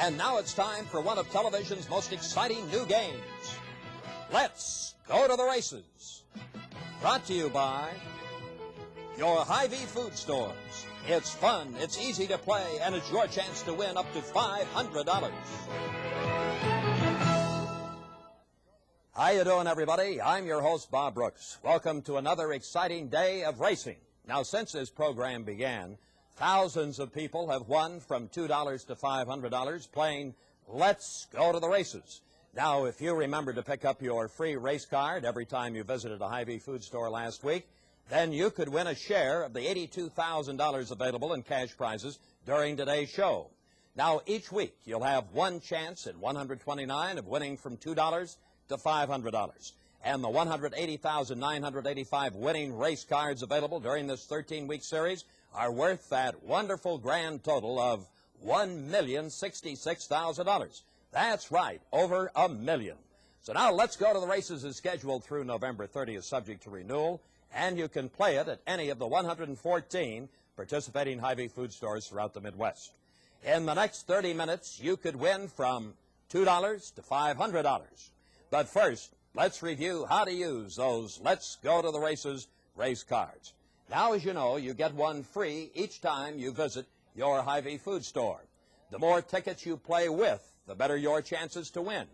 And now it's time for one of television's most exciting new games. Let's go to the races. Brought to you by your Hy-Vee food stores. It's fun, it's easy to play, and it's your chance to win up to $500. How you doing, everybody? I'm your host, Bob Brooks. Welcome to another exciting day of racing. Now, since this program began, thousands of people have won from $2 to $500 playing Let's Go to the Races. Now, if you remember to pick up your free race card every time you visited a Hy-Vee food store last week, then you could win a share of the $82,000 available in cash prizes during today's show. Now, each week, you'll have one chance in 129 of winning from $2 to $500. And the 180,985 winning race cards available during this 13-week series are worth that wonderful grand total of $1,066,000. That's right, over $1 million. So now Let's Go to the Races is scheduled through November 30th, subject to renewal, and you can play it at any of the 114 participating Hy-Vee food stores throughout the Midwest. In the next 30 minutes, you could win from $2 to $500. But first, let's review how to use those Let's Go to the Races race cards. Now, as you know, you get one free each time you visit your Hy-Vee food store. The more tickets you play with, the better your chances to win.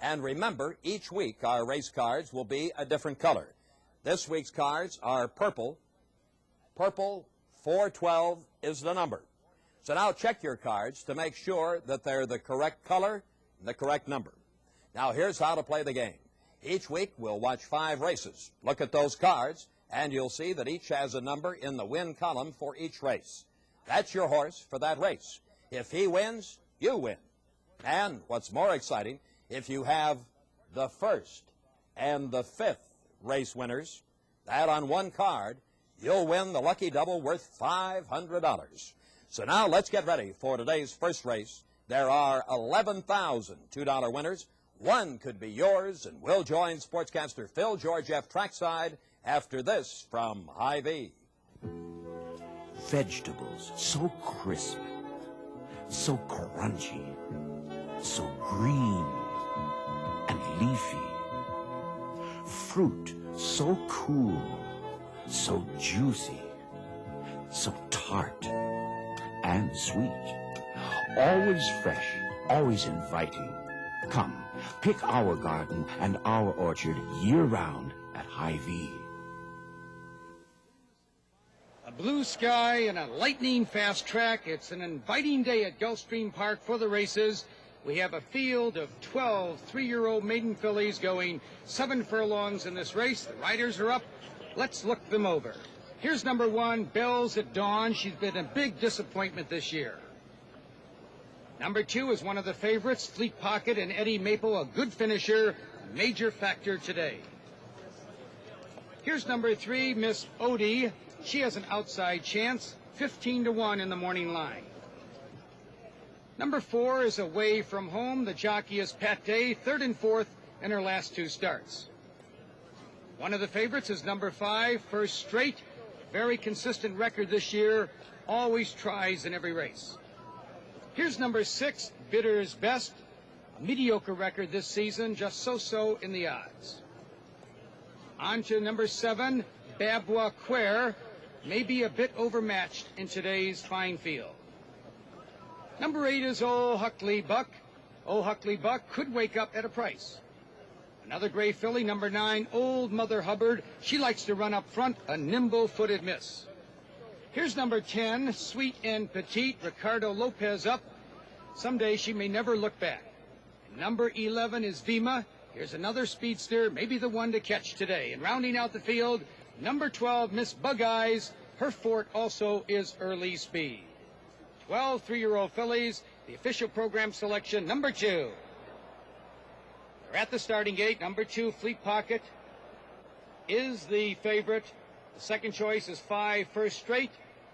And remember, each week our race cards will be a different color. This week's cards are purple. Purple 412 is the number. So now check your cards to make sure that they're the correct color and the correct number. Now here's how to play the game. Each week we'll watch 5 races. Look at those cards, and you'll see that each has a number in the win column for each race. That's your horse for that race. If he wins, you win. And what's more exciting, if you have the first and the 5th race winners, that on one card, you'll win the lucky double worth $500. So now let's get ready for today's first race. There are 11,000 $2 winners. One could be yours, and we'll join sportscaster Phil Georgieff trackside after this from Hy-Vee. Vegetables so crisp, so crunchy, so green and leafy. Fruit so cool, so juicy, so tart and sweet. Always fresh, always inviting. Come, pick our garden and our orchard year-round at Hy-Vee. A blue sky and a lightning-fast track. It's an inviting day at Gulfstream Park for the races. We have a field of 12 3-year-old maiden fillies going 7 furlongs in this race. The riders are up. Let's look them over. Here's number 1, Bells at Dawn. She's been a big disappointment this year. Number 2 is one of the favorites, Fleet Pocket and Eddie Maple, a good finisher, major factor today. Here's number 3, Miss Odie. She has an outside chance, 15-1 in the morning line. Number 4 is Away From Home. The jockey is Pat Day, 3rd and 4th in her last 2 starts. One of the favorites is number 5, First Straight. Very consistent record this year, always tries in every race. Here's number 6, Bitter's Best. A mediocre record this season, just so-so in the odds. On to number 7, Babwa Quare. Maybe a bit overmatched in today's fine field. Number 8 is Old Huckley Buck. Old Huckley Buck could wake up at a price. Another gray filly, number 9, Old Mother Hubbard. She likes to run up front, a nimble-footed miss. Here's number 10, Sweet and Petite, Ricardo Lopez up. Someday she may never look back. Number 11 is Vima. Here's another speedster, maybe the one to catch today. And rounding out the field, number 12, Miss Bug Eyes. Her fort also is early speed. 12 3-year-old fillies, the official program selection, number 2. They're at the starting gate. Number 2, Fleet Pocket, is the favorite. The second choice is 5, First Straight.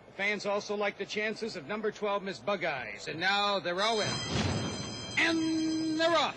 The fans also like the chances of number 12, Miss Bug Eyes. And now they're all in. And they're off.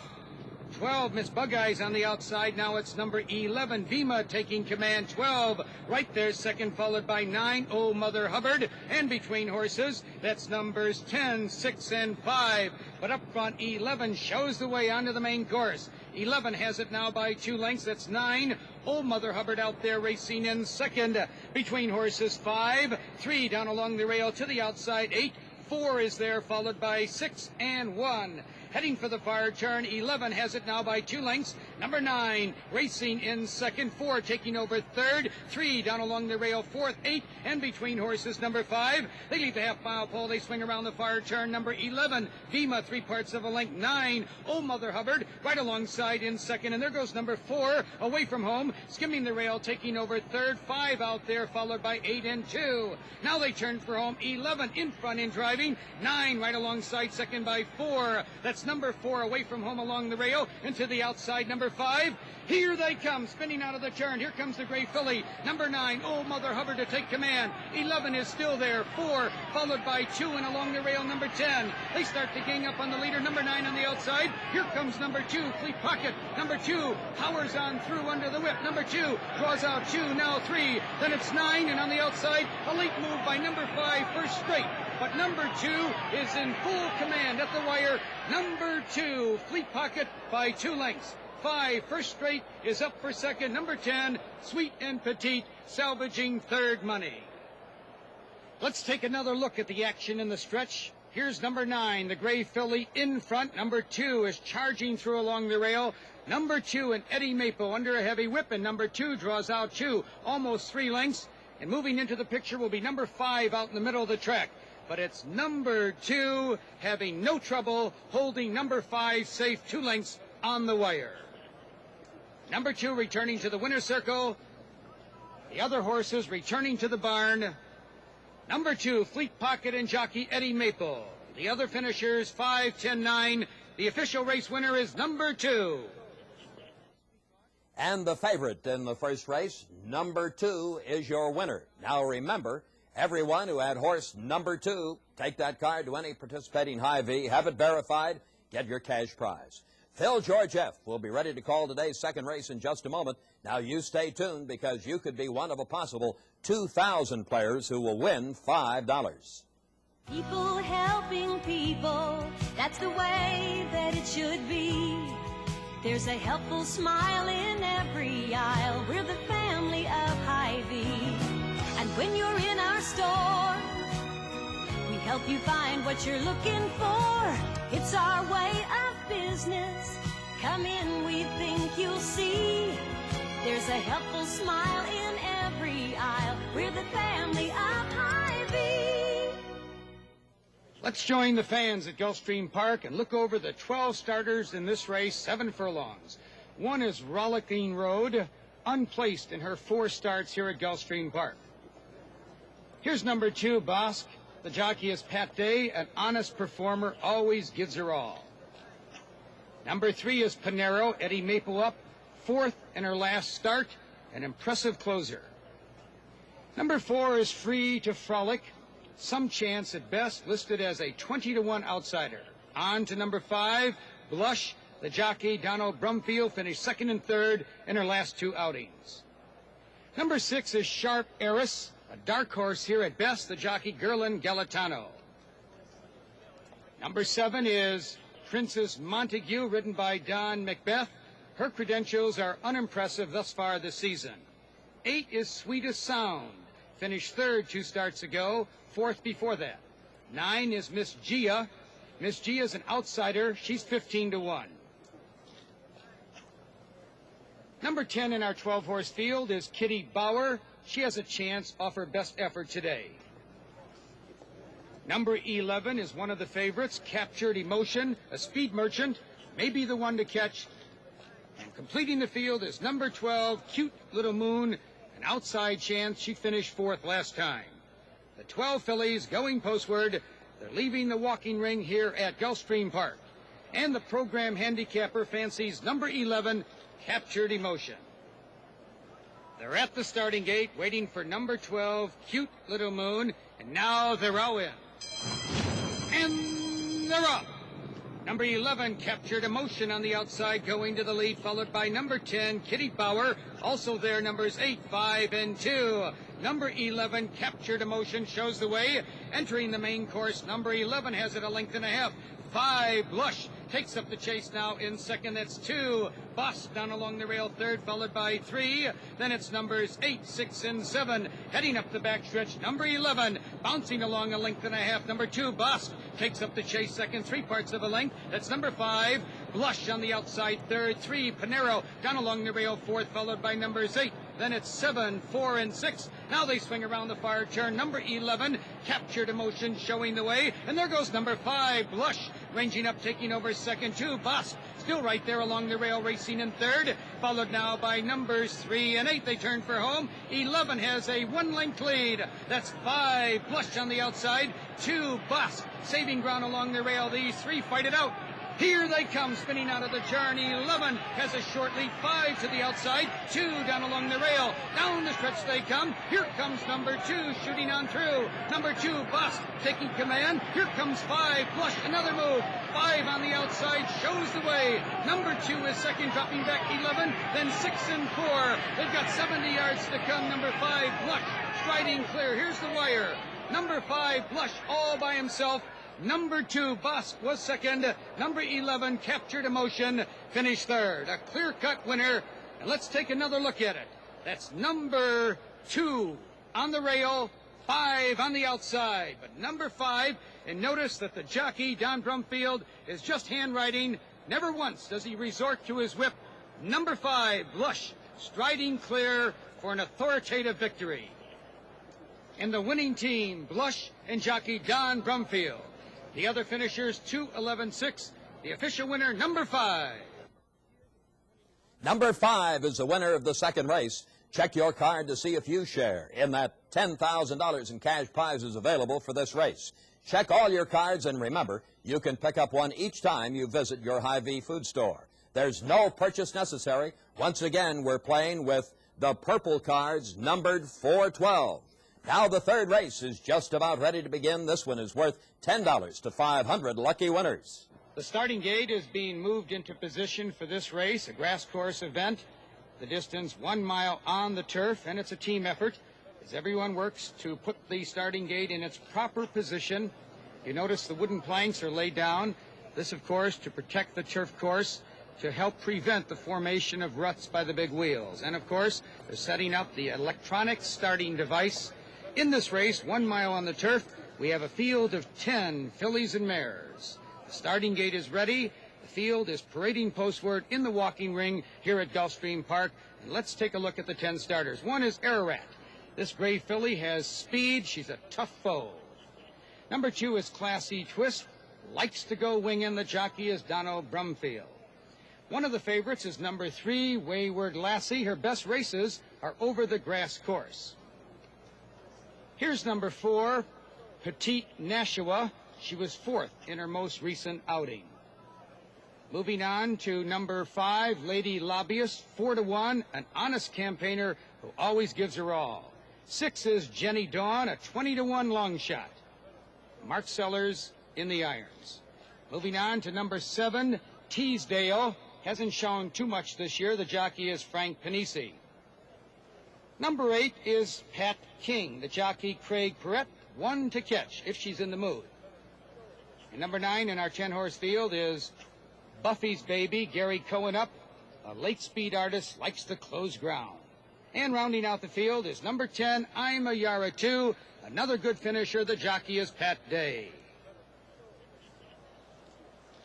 12, Miss Bug Eyes on the outside. Now it's number 11, Vima taking command. 12, right there, second, followed by 9, Oh Mother Hubbard. And between horses, that's numbers 10, 6, and 5. But up front, 11 shows the way onto the main course. 11 has it now by 2 lengths. That's 9. Oh Mother Hubbard out there racing in second. Between horses, 5, 3 down along the rail to the outside, 8. 4 is there, followed by 6 and 1. Heading for the far turn, 11 has it now by 2 lengths. Number 9 racing in second. 4 taking over third. 3 down along the rail, fourth. 8 and between horses, number 5. They leave the half-mile pole. They swing around the far turn. Number 11, Vima, 3/4 of a length. 9, Oh Mother Hubbard, right alongside in second. And there goes number 4, away from home, skimming the rail, taking over third. 5 out there, followed by 8 and 2. Now they turn for home. 11 in front in driving. 9 right alongside second by 4. That's number 4 away from home along the rail and to the outside, number 5. Here they come, spinning out of the turn. Here comes the gray filly. Number 9, Oh Mother Hubbard to take command. 11 is still there. 4 followed by 2 and along the rail, number 10. They start to gang up on the leader. Number 9 on the outside. Here comes number 2, Fleet Pocket. Number 2 powers on through under the whip. Number 2 draws out 2, now 3. Then it's 9 and on the outside, a late move by number 5, First Straight. But number 2 is in full command at the wire. Number 2, Fleet Pocket by 2 lengths. 5, First Straight is up for second. Number 10, Sweet and Petite, salvaging third money. Let's take another look at the action in the stretch. Here's number 9, the gray filly in front. Number 2 is charging through along the rail. Number 2 and Eddie Maple under a heavy whip, and number 2 draws out 2, almost 3 lengths. And moving into the picture will be number 5 out in the middle of the track. But it's number 2 having no trouble holding number 5 safe 2 lengths on the wire. Number 2 returning to the winner's circle. The other horses returning to the barn. Number 2, Fleet Pocket and jockey Eddie Maple. The other finishers, 5, 10, 9. The official race winner is number 2. And the favorite in the first race, number 2, is your winner. Now remember, everyone who had horse number 2, take that card to any participating Hy-Vee, have it verified, get your cash prize. Phil George F. will be ready to call today's second race in just a moment. Now you stay tuned because you could be one of a possible 2,000 players who will win $5. People helping people, that's the way that it should be. There's a helpful smile in every aisle. We're the family of Hy-Vee. And when you're in our store, we help you find what you're looking for. It's our way of business. Come in, we think you'll see. There's a helpful smile in every aisle. We're the family of Hy-Vee. Let's join the fans at Gulfstream Park and look over the 12 starters in this race, 7 furlongs. 1 is Rollicking Road, unplaced in her 4 starts here at Gulfstream Park. Here's number 2, Bosque. The jockey is Pat Day, an honest performer, always gives her all. Number 3 is Panero, Eddie Maple up, 4th in her last start, an impressive closer. Number 4 is Free to Frolic, some chance at best, listed as a 20-1 outsider. On to number 5, Blush. The jockey, Donald Brumfield, finished 2nd and 3rd in her last 2 outings. Number 6 is Sharp Heiress, a dark horse here at best, the jockey Gerlin Galatano. Number 7 is Princess Montague, ridden by Don Macbeth. Her credentials are unimpressive thus far this season. 8 is Sweetest Sound, finished 3rd 2 starts ago, 4th before that. 9 is Miss Gia. Miss Gia is an outsider. She's 15-1. Number 10 in our 12-horse field is Kitty Bauer. She has a chance off her best effort today. Number 11 is one of the favorites, Captured Emotion, a speed merchant, may be the one to catch. And completing the field is number 12, Cute Little Moon, an outside chance. She finished 4th last time. The 12 fillies going postward. They're leaving the walking ring here at Gulfstream Park. And the program handicapper fancies number 11, Captured Emotion. They're at the starting gate waiting for number 12, Cute Little Moon. And now they're all in. And they're up. Number 11 captured Emotion on the outside, going to the lead, followed by number 10, Kitty Bauer. Also there, numbers 8, 5, and 2. Number 11 captured Emotion shows the way. Entering the main course, number 11 has it a length and a half. 5, Blush takes up the chase now in second. That's 2, Boss down along the rail third, followed by 3. Then it's numbers 8, 6, and 7. Heading up the backstretch, number 11 bouncing along a length and a half. Number 2, Boss takes up the chase second, 3 parts of a length. That's number 5, Blush on the outside third. 3, Panero down along the rail fourth, followed by numbers 8. Then it's 7, 4, and 6. Now they swing around the far turn. Number 11, Captured Emotion, showing the way. And there goes number 5, Blush, ranging up, taking over second. 2, Boss, still right there along the rail, racing in third. Followed now by numbers 3 and 8. They turn for home. 11 has a 1-length lead. That's 5, Blush on the outside. 2, Boss, saving ground along the rail. These 3 fight it out. Here they come, spinning out of the turn. 11 has a short lead, 5 to the outside, 2 down along the rail. Down the stretch they come. Here comes number 2, shooting on through. Number 2, Boss, taking command. Here comes 5, Blush, another move. 5 on the outside, shows the way. Number 2 is second, dropping back 11, then 6 and 4. They've got 70 yards to come. Number 5, Blush, striding clear. Here's the wire. Number 5, Blush, all by himself. Number 2, Boss, was second. Number 11, Captured Emotion, finished third. A clear-cut winner. And let's take another look at it. That's number 2 on the rail, 5 on the outside. But number 5, and notice that the jockey, Don Brumfield, is just handwriting. Never once does he resort to his whip. Number 5, Blush, striding clear for an authoritative victory. In the winning team, Blush and jockey Don Brumfield. The other finishers, 2, 11, 6. The official winner, number 5. Number 5 is the winner of the second race. Check your card to see if you share in that $10,000 in cash prizes available for this race. Check all your cards, and remember, you can pick up one each time you visit your Hy-Vee food store. There's no purchase necessary. Once again, we're playing with the purple cards numbered 412. Now the third race is just about ready to begin. This one is worth $10 to 500 lucky winners. The starting gate is being moved into position for this race, a grass course event. The distance 1 mile on the turf, and it's a team effort as everyone works to put the starting gate in its proper position. You notice the wooden planks are laid down. This, of course, to protect the turf course, to help prevent the formation of ruts by the big wheels. And, of course, they're setting up the electronic starting device. In this race, 1 mile on the turf, we have a field of 10 fillies and mares. The starting gate is ready. The field is parading postward in the walking ring here at Gulfstream Park. And let's take a look at the 10 starters. 1 is Ararat. This gray filly has speed. She's a tough foe. Number 2 is Classy Twist. Likes to go winging. The jockey is Dono Brumfield. One of the favorites is number 3, Wayward Lassie. Her best races are over the grass course. Here's number 4, Petite Nashua. She was 4th in her most recent outing. Moving on to number 5, Lady Lobbyist, 4-1, an honest campaigner who always gives her all. 6 is Jenny Dawn, a 20-1 long shot. Mark Sellers in the irons. Moving on to number 7, Teasdale. Hasn't shown too much this year. The jockey is Frank Panisi. Number 8 is Pat King. The jockey, Craig Perrette, 1 to catch if she's in the mood. And number 9 in our 10-horse field is Buffy's Baby, Gary Cohen up. A late speed artist, likes to close ground. And rounding out the field is number 10, I'm a Yara 2. Another good finisher. The jockey is Pat Day.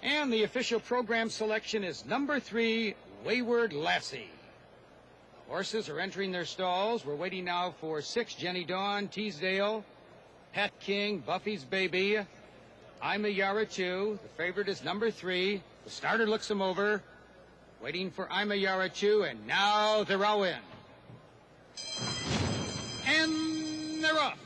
And the official program selection is number 3, Wayward Lassie. Horses are entering their stalls. We're waiting now for 6, Jenny Dawn, Teasdale, Pat King, Buffy's Baby, I'm a Yara 2. The favorite is number 3. The starter looks them over. Waiting for I'm a Yara 2, and now they're all in. And they're off.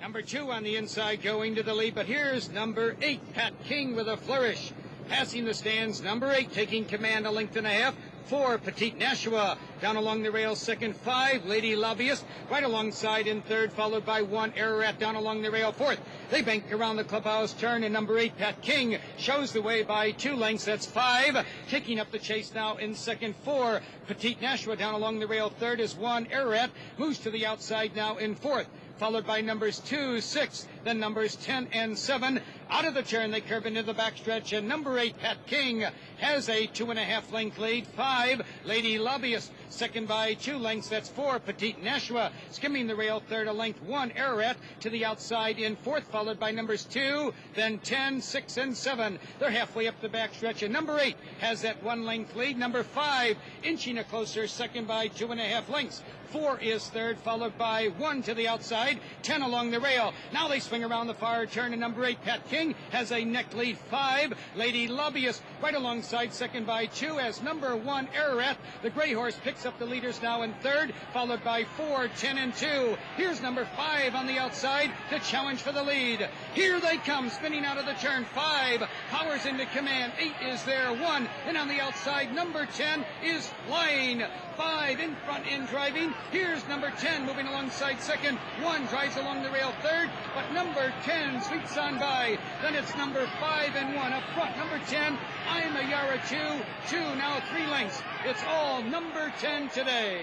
Number 2 on the inside going to the lead, but here's number 8, Pat King with a flourish. Passing the stands, number 8 taking command a length and a half. 4, Petite Nashua. Down along the rail, second, 5, Lady Lobbyist. Right alongside in third, followed by 1, Ararat. Down along the rail, fourth. They bank around the clubhouse turn, and number 8, Pat King, shows the way by 2 lengths. That's 5. Taking up the chase now in second, 4, Petite Nashua. Down along the rail, third is 1, Ararat. Moves to the outside now in fourth, followed by numbers 2, 6, then numbers 10 and 7. Out of the turn, they curve into the backstretch, and number 8, Pat King, has a 2.5 length lead. 5, Lady Lobbyist, second by 2 lengths. That's 4, Petite Nashua. Skimming the rail, third, a length, 1, Ararat. To the outside in fourth, followed by numbers 2, then 10, 6, and 7. They're halfway up the backstretch, and number 8 has that 1 length lead. Number 5, inching a closer, second by 2.5 lengths. 4 is third, followed by 1 to the outside, 10 along the rail. Now they swing around the far turn, and number 8, Pat King, has a neck lead. 5, Lady Lobbyist, right alongside, second by 2, as number 1, Ararat. The gray horse picks up the leaders now in third, followed by 4, 10, and 2. Here's number 5 on the outside to challenge for the lead. Here they come, spinning out of the turn. 5 powers into command. 8 is there, 1, and on the outside, number 10 is flying. 5 in front in driving. Here's number 10 moving alongside second. 1 drives along the rail third, but number 10 sweeps on by. Then it's number 5 and 1 up front. Number 10, I'm a Yara 2, now 3 lengths. It's all number 10 today.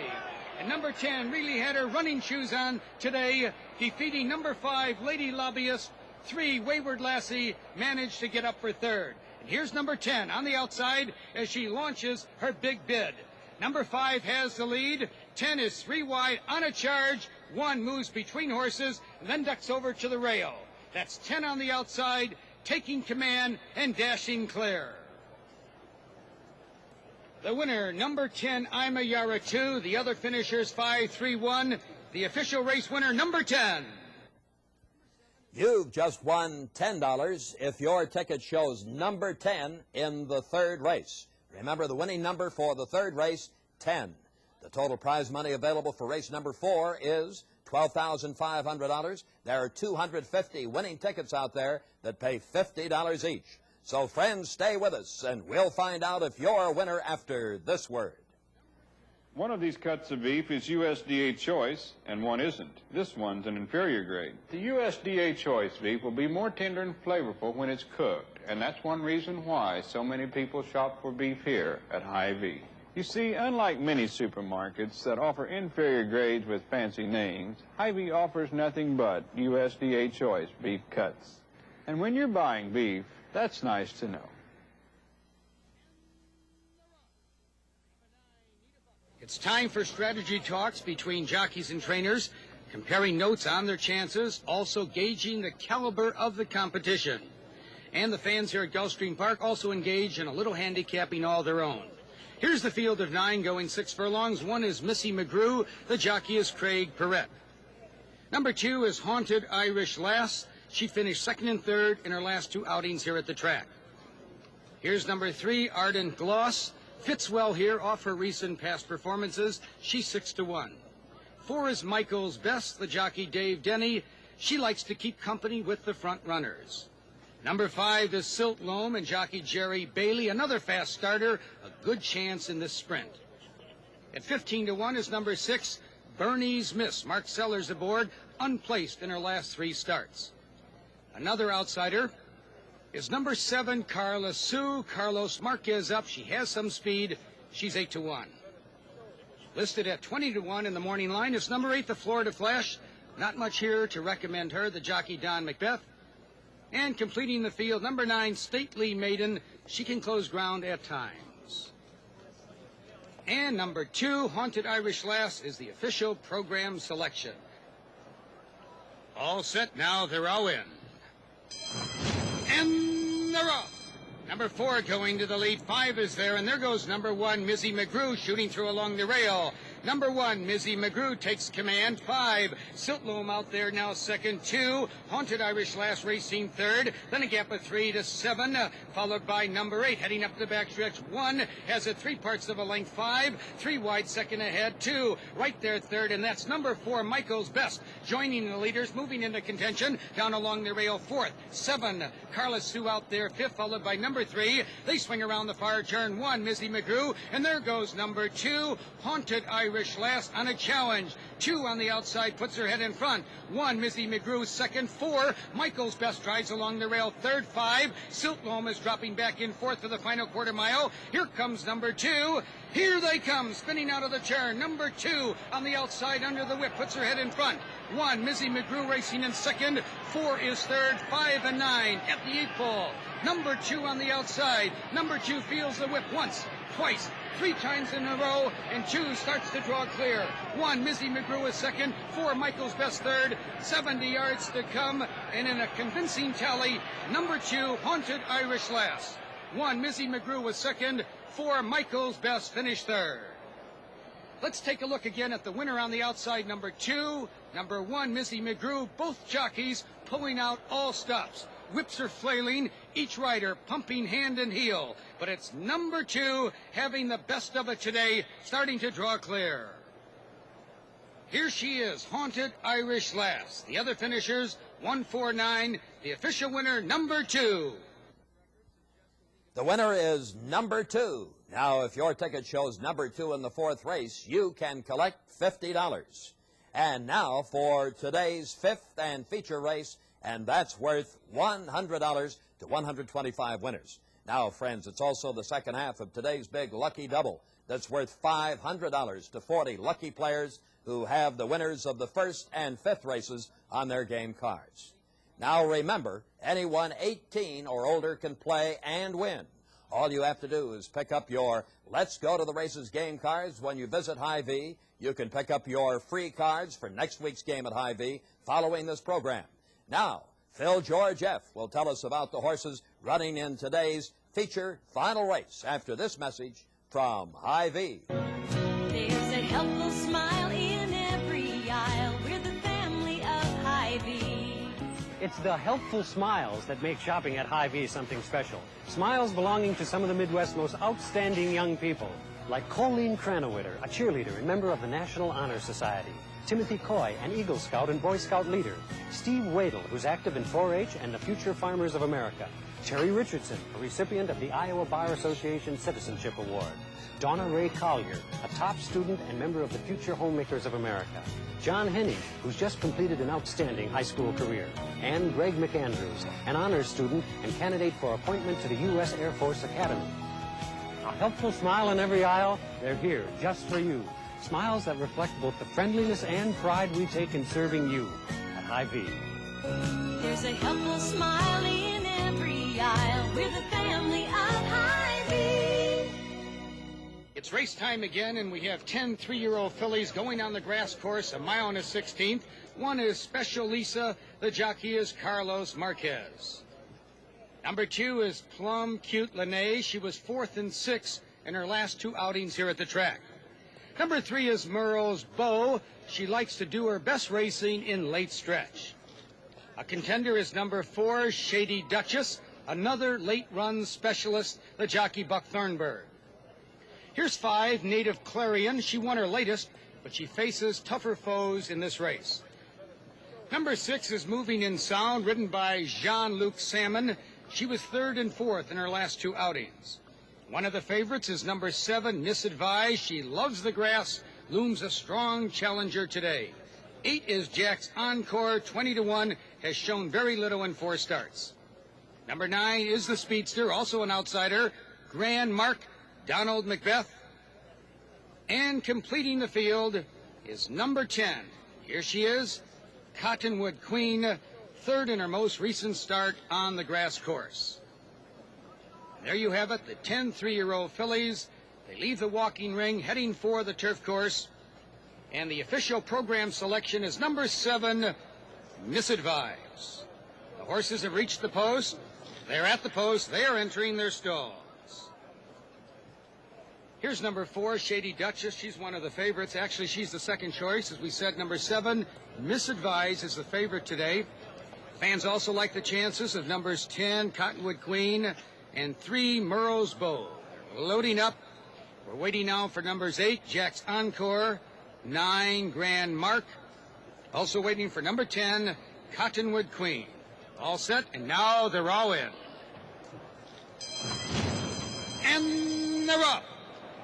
And number 10 really had her running shoes on today, defeating number 5, Lady Lobbyist. 3, Wayward Lassie, managed to get up for third. And here's number 10 on the outside as she launches her big bid. Number 5 has the lead. 10 is 3 wide on a charge. 1 moves between horses and then ducks over to the rail. That's 10 on the outside, taking command and dashing clear. The winner, number 10, I'm a Yara 2. The other finishers, 5, 3, 1. The official race winner, number 10. You've just won $10 if your ticket shows number 10 in the third race. Remember, the winning number for the third race, 10. The total prize money available for race number 4 is $12,500. There are 250 winning tickets out there that pay $50 each. So, friends, stay with us, and we'll find out if you're a winner after this word. One of these cuts of beef is USDA Choice, and one isn't. This one's an inferior grade. The USDA Choice beef will be more tender and flavorful when it's cooked, and that's one reason why so many people shop for beef here at Hy-Vee. You see, unlike many supermarkets that offer inferior grades with fancy names, Hy-Vee offers nothing but USDA Choice beef cuts. And when you're buying beef, that's nice to know. It's time for strategy talks between jockeys and trainers, comparing notes on their chances, also gauging the caliber of the competition. And the fans here at Gulfstream Park also engage in a little handicapping all their own. Here's the field of 9 going 6 furlongs. 1 is Missy McGrew. The jockey is Craig Perrette. Number 2 is Haunted Irish Lass. She finished second and third in her last 2 outings here at the track. Here's number 3, Ardent Gloss. Fits well here off her recent past performances. She's 6-1. 4 is Michael's Best, the jockey Dave Denny. She likes to keep company with the front runners. Number 5 is Silt Loam and jockey Jerry Bailey, another fast starter, a good chance in this sprint. At 15-1 is number 6, Bernie's Miss. Mark Sellers aboard, unplaced in her last 3 starts. Another outsider is number 7, Carla Sue. Carlos Marquez up. She has some speed. She's 8-1. Listed at 20-1 in the morning line is number 8, the Florida Flash. Not much here to recommend her, the jockey Don Macbeth. And completing the field, number 9, Stately Maiden. She can close ground at times. And number 2, Haunted Irish Lass, is the official program selection. All set, now they're all in. And they're off. Number 4 going to the lead. 5 is there, and there goes number 1, Missy McGrew, shooting through along the rail. Number 1, Mizzy McGrew takes command. 5, Siltloom out there now second. 2, Haunted Irish Lass racing third. Then a gap of 3 to 7, followed by number 8 heading up the backstretch. 1 has a 3/4 of a length. 5, 3 wide second ahead. 2 right there third, and that's number 4, Michael's Best, joining the leaders, moving into contention down along the rail. 4th, 7, Carla Sue out there 5th, followed by number 3. They swing around the far turn. 1, Mizzy McGrew, and there goes number 2, Haunted Irish Lass on a challenge. 2 on the outside puts her head in front. 1, Mizzy McGrew second. 4, Michael's Best drives along the rail third. 5, Siltloom is dropping back in 4th for the final quarter mile. Here comes number 2. Here they come, spinning out of the turn. Number 2 on the outside under the whip, puts her head in front. 1, Mizzy McGrew racing in second. 4 is third. 5 and 9 at the 8 pole. Number 2 on the outside. Number 2 feels the whip once, twice, 3 times in a row, and 2 starts to draw clear. 1, Mizzy McGrew is second. 4, Michael's Best third. 70 yards to come, and in a convincing tally, number 2, Haunted Irish Lass. 1, Mizzy McGrew was second. 4, Michael's Best finished third. Let's take a look again at the winner on the outside, number 2. Number 1, Mizzy McGrew, both jockeys pulling out all stops. Whips are flailing, each rider pumping hand and heel. But it's number 2 having the best of it today, starting to draw clear. Here she is, Haunted Irish Lass. The other finishers, 1, 4, 9. The official winner, number 2. The winner is number 2. Now, if your ticket shows number 2 in the 4th race, you can collect $50. And now for today's 5th and feature race, and that's worth $100 to 125 winners. Now, friends, it's also the second half of today's big lucky double that's worth $500 to 40 lucky players who have the winners of the 1st and 5th races on their game cards. Now, remember, anyone 18 or older can play and win. All you have to do is pick up your Let's Go to the Races game cards when you visit Hy-Vee. You can pick up your free cards for next week's game at Hy-Vee following this program. Now, Phil George F. will tell us about the horses running in today's feature final race after this message from Hy-Vee. There's a helpful smile in every aisle. We're the family of Hy-Vee. It's the helpful smiles that make shopping at Hy-Vee something special. Smiles belonging to some of the Midwest's most outstanding young people, like Colleen Cranowiter, a cheerleader and member of the National Honor Society. Timothy Coy, an Eagle Scout and Boy Scout leader. Steve Wadle, who's active in 4-H and the Future Farmers of America. Terry Richardson, a recipient of the Iowa Bar Association Citizenship Award. Donna Ray Collier, a top student and member of the Future Homemakers of America. John Henning, who's just completed an outstanding high school career. And Greg McAndrews, an honors student and candidate for appointment to the U.S. Air Force Academy. A helpful smile in every aisle, they're here just for you. Smiles that reflect both the friendliness and pride we take in serving you at Hy-Vee. There's a helpful smile in every aisle. We're the family of Hy-Vee. It's race time again, and we have 10 3-year-old fillies going on the grass course, a mile and a 16th. 1 is Special Lisa. The jockey is Carlos Marquez. Number 2 is Plum Cute Lene. She was 4th and 6th in her last 2 outings here at the track. Number 3 is Murrow's Bow. She likes to do her best racing in late stretch. A contender is number 4, Shady Duchess, another late run specialist, the jockey Buck Thornburg. Here's 5, Native Clarion. She won her latest, but she faces tougher foes in this race. Number 6 is Moving in Sound, ridden by Jean-Luc Salmon. She was 3rd and 4th in her last 2 outings. One of the favorites is number 7, Misadvised. She loves the grass, looms a strong challenger today. 8 is Jack's Encore, 20 to 1, has shown very little in 4 starts. Number 9 is the Speedster, also an outsider, Grand Mark, Donald Macbeth. And completing the field is number 10. Here she is, Cottonwood Queen, 3rd in her most recent start on the grass course. There you have it, the 10 3-year-old fillies. They leave the walking ring, heading for the turf course. And the official program selection is number 7, Misadvised. The horses have reached the post. They're at the post. They are entering their stalls. Here's number 4, Shady Duchess. She's one of the favorites. Actually, she's the second choice. As we said, number 7, Misadvise is the favorite today. Fans also like the chances of numbers 10, Cottonwood Queen, and 3, Murrow's Bow. Loading up. We're waiting now for numbers 8, Jack's Encore, 9, Grand Mark. Also waiting for number 10, Cottonwood Queen. All set, and now they're all in. And they're up.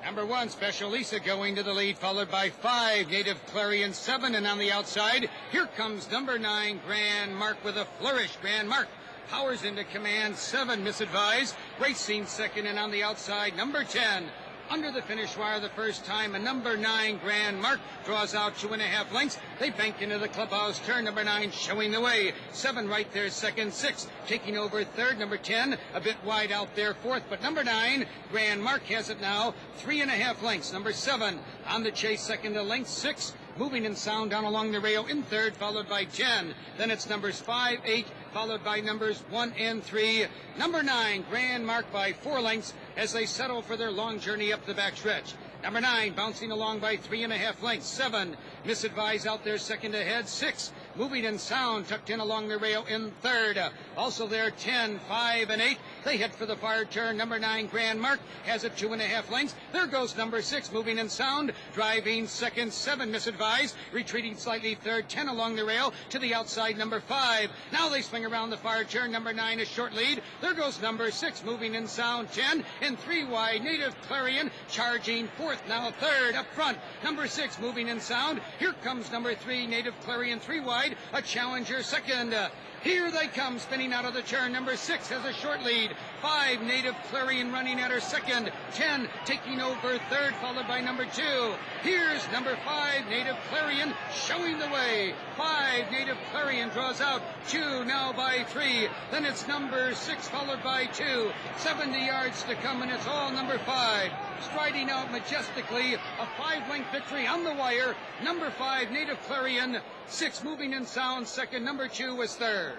Number 1, Special Lisa going to the lead, followed by 5, Native Clarion, 7, and on the outside, here comes number 9, Grand Mark with a flourish. Grand Mark powers into command, 7, Misadvise, racing second, and on the outside, number 10, under the finish wire the first time, and number 9, Grand Mark, draws out 2.5 lengths. They bank into the clubhouse turn. Number 9 showing the way. 7 right there, second. 6 taking over third. Number 10 a bit wide out there, fourth. But number 9, Grand Mark, has it now, 3.5 lengths. Number 7 on the chase, second to length. 6 moving in sound down along the rail in third, followed by 10. Then it's numbers 5, 8, followed by numbers 1 and 3. Number 9, Grand Mark, by 4 lengths as they settle for their long journey up the backstretch. Number 9 bouncing along by 3.5 lengths. 7, Misadvise out there second ahead. 6, moving in sound, tucked in along the rail in third. Also there, 10, 5, and 8. They head for the far turn. Number 9, Grand Mark, has it 2.5 lengths. There goes number 6, moving in sound, driving second. 7, Misadvise, retreating slightly third. 10 along the rail to the outside, number 5. Now they swing around the far turn. Number 9, a short lead. There goes number 6, moving in sound. 10 and 3 wide. Native Clarion charging fourth, now third up front. Number 6 moving in sound. Here comes number 3, Native Clarion, 3 wide. A challenger second. Here they come, spinning out of the turn. Number 6 has a short lead. 5, Native Clarion running at her second. 10 taking over third, followed by number 2. Here's number 5, Native Clarion, showing the way. 5, Native Clarion draws out. 2 now by 3. Then it's number 6, followed by 2. 70 yards to come, and it's all number 5. Striding out majestically, a 5-length victory on the wire. Number 5, Native Clarion. 6 moving in sound second. Number 2 was third.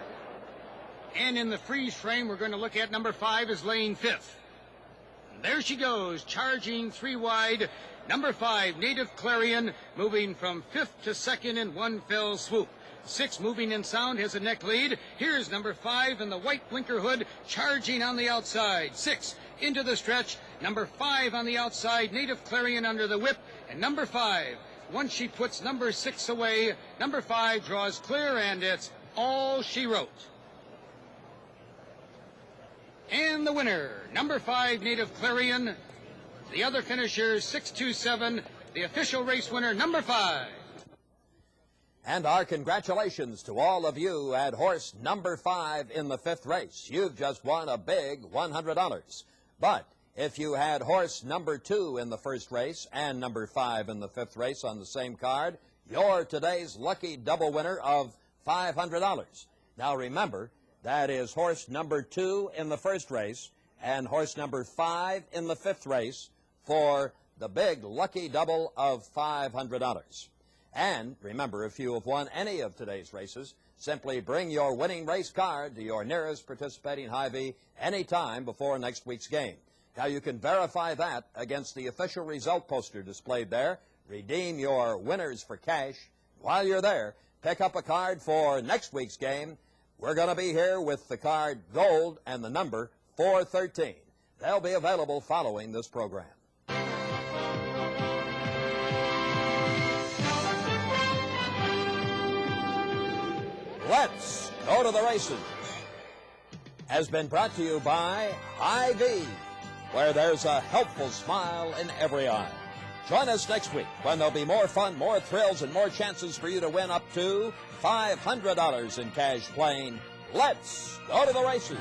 And in the freeze frame, we're going to look at number 5 is laying fifth. There she goes, charging 3 wide. Number 5, Native Clarion, moving from 5th to 2nd in one fell swoop. 6 moving in sound, has a neck lead. Here's number 5 in the white blinker hood, charging on the outside. 6 into the stretch. Number 5 on the outside, Native Clarion under the whip. And number 5, once she puts number 6 away, number 5 draws clear, and it's all she wrote. And the winner, number 5, Native Clarion. The other finishers, 6-2-7. The official race winner, number 5. And our congratulations to all of you at horse number 5 in the 5th race. You've just won a big $100. But if you had horse number 2 in the 1st race and number 5 in the 5th race on the same card, you're today's lucky double winner of $500. Now remember, that is horse number 2 in the 1st race and horse number 5 in the 5th race for the big lucky double of $500. And remember, if you have won any of today's races, simply bring your winning race card to your nearest participating Hy-Vee any time before next week's game. Now, you can verify that against the official result poster displayed there. Redeem your winners for cash. While you're there, pick up a card for next week's game. We're going to be here with the card gold and the number 413. They'll be available following this program. Let's go to the races. Has been brought to you by Hy-Vee, where there's a helpful smile in every eye. Join us next week when there'll be more fun, more thrills, and more chances for you to win up to $500 in cash playing Let's Go to the Races.